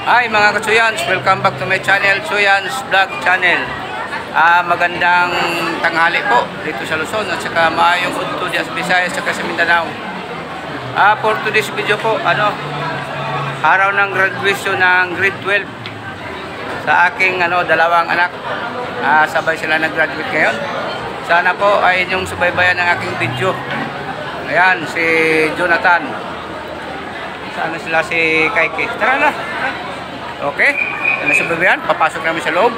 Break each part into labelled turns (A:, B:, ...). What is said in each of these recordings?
A: Hi mga katsuyans, welcome back to my channel, Tsuyans Vlog Channel. Magandang tanghali po dito sa Luzon at saka maayong udto di Visayas at saka sa Mindanao. For today's video po, araw ng graduation ng grade 12 sa aking dalawang anak. Sabay sila nag-graduate ngayon. Sana po ay inyong subaybayan ng aking video. Ayan, si Jonathan. Sana sila si Kaiki. Tara na. Okay, yan na subaybayan. Papasok namin sa loob.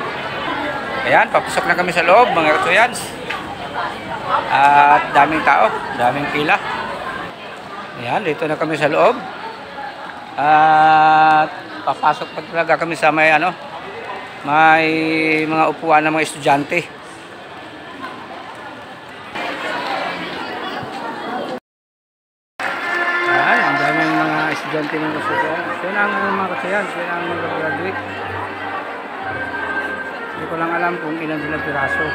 A: Ayan, papasok na kami sa loob mga katsuyans. At daming tao, daming pila. Ayan, dito na kami sa loob. At papasok pa talaga kami sa may may mga upuan ng mga estudyante. Ayan, ang daming mga estudyante ng katsuyans. Yun ang mga katsuyans, yun ang mga graduate. Hindi ko lang alam kung ilan sila piraso.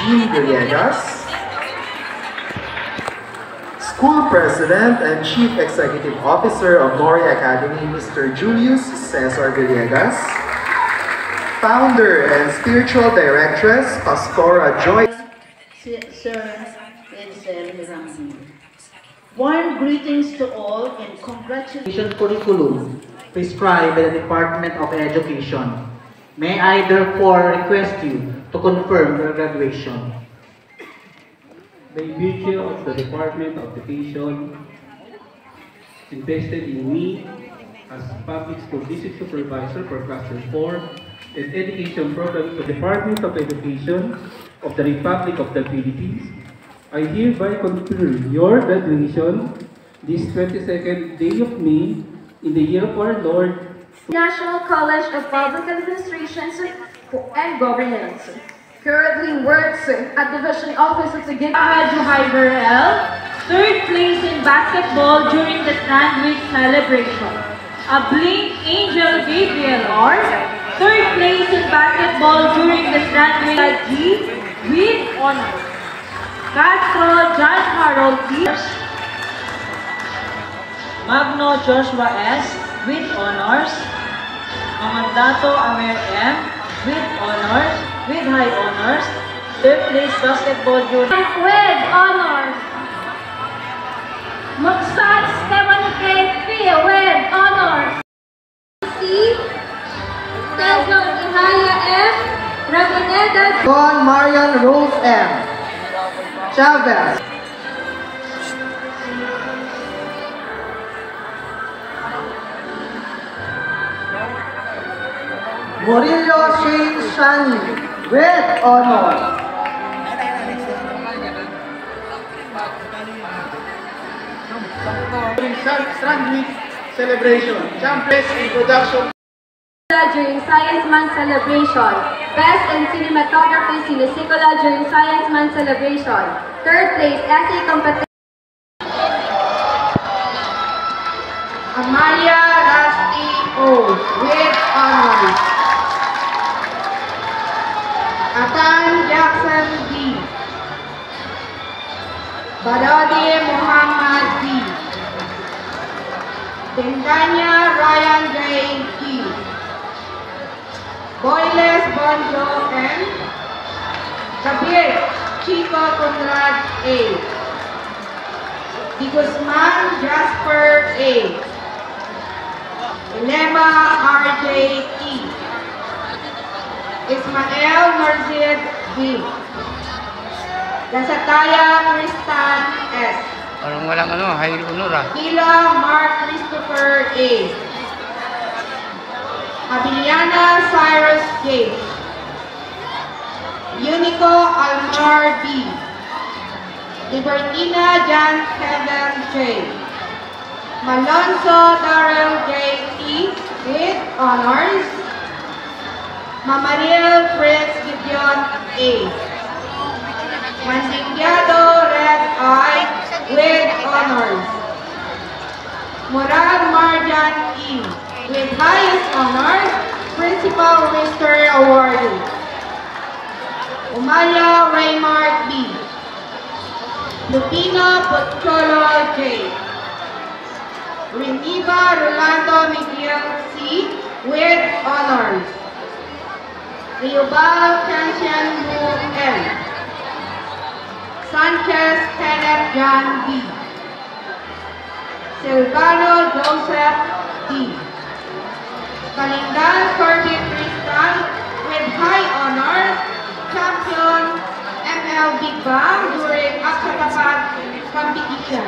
B: Jean Villegas, School President and Chief Executive Officer of Mori Academy, Mr. Julius Cesar Villegas, Founder and Spiritual Directress, Pastora Joy.
C: Sir Edsel Ramsey. Warm greetings to all and congratulations.
D: Curriculum prescribed by the Department of Education. May I therefore request you to confirm your graduation.
E: By virtue of the Department of Education invested in me as Public School District Supervisor for Classroom 4 and Education Program of the Department of Education of the Republic of the Philippines, I hereby confirm your graduation this 22nd day of May in the year of our Lord.
F: National College of Public Administration and Governance. Currently works at Division Office of the
G: Juhai Burrell, third place in basketball during the Stand Week celebration. Ablink Angel Gabriel R, third place in basketball during the Stand Week G with honors. Castro John Harold D,
D: Magno Joshua S. with honors. Amandato Amer M. with honors, with high honors. Third place basketball during
F: with honors. Magsat Stephanie K. with honors. C. Tesla Ihaya M. Ramoneda
B: Don Marian Rose M. Chavez. Murillo Shane Shani with honor. Strand Week celebration. Champions in production.
F: During Science Month celebration. Best in cinematography Cinesicola during Science Month celebration. Third place essay competition.
C: Amalia Rusty O with honors. Atan Jackson D. Badodi Muhammad D. Tenganya Ryan J. T. Boyles Bonjo M. Kabir Chico Conrad A. Di Guzman Jasper A. Lema RJ T. Ismael Marzid B. Dasataya Tristan S.
A: Parang walang high honor
C: Ila Mark Christopher A. Abiliana Cyrus J. Unico Almar B. Libertina Jan Kevin J. Malonzo Darrell J. T. with honors. Mamariel Fritz Gideon A. Mandigyado Red I with honors. Murad Marjan E. with highest honors, Principal Mr. Awardee. Umaya Raymart B. Lupino Pocholo J. Reniva Rolando Miguel C. with honors. Riobal Cancian Mu M. Sanchez Kenneth John B. Silvano Joseph D. Kalindan Corbin Tristan with high honors, champion ML Big Bang during Akshatapat competition.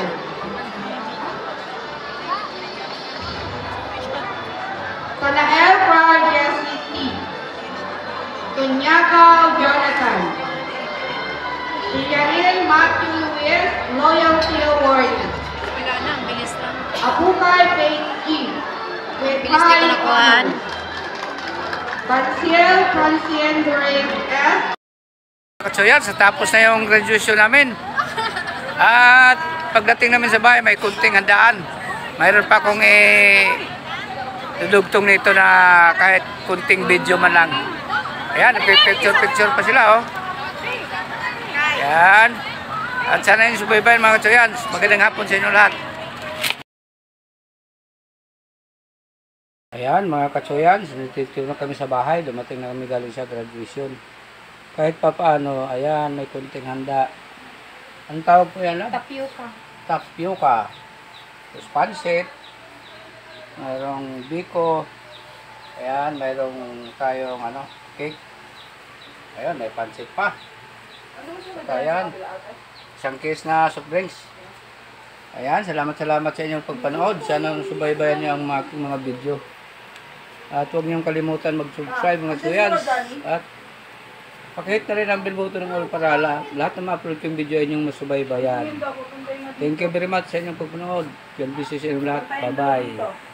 C: Tanael Frar Jesse T. Tunyakaw Jonathan. Yaril Matthew Lewis, Loyalty Award. Abukay Faith G. With high honors. Bansiel Francien During F.
A: So yan, sa tapos na yung graduation namin. At pagdating namin sa bahay, may kunting handaan. Mayroon pa akong dudugtong nito na kahit kunting video man lang. Ayan, nagpipicture-picture pa sila, oh. Ayan. At sana yung subaybayan mga katsoyans. Magandang hapon sa inyo lahat. Ayan mga katsoyans, nandito na kami sa bahay. Dumating na kami galing sa graduation. Kahit pa paano, ayan, may kunting handa. Ang tawag po yan,
C: Tapioca.
A: Tapioca. Tapos pansit. Mayroong biko. Ayan, mayroong tayong cake. Ayan, may pansit pa. At ayan, isang case na soft drinks. Ayan, salamat sa inyong pagpanood. Sana subaybayan niyo ang mga video. At huwag niyong kalimutan mag-subscribe mga katsoyans. At pakihit na rin ang bell button ng all para lahat ng ma-upload yung video ay inyong masubaybayan. Thank you very much sa inyong pagpanood. God bless you sa inyong lahat. Bye-bye.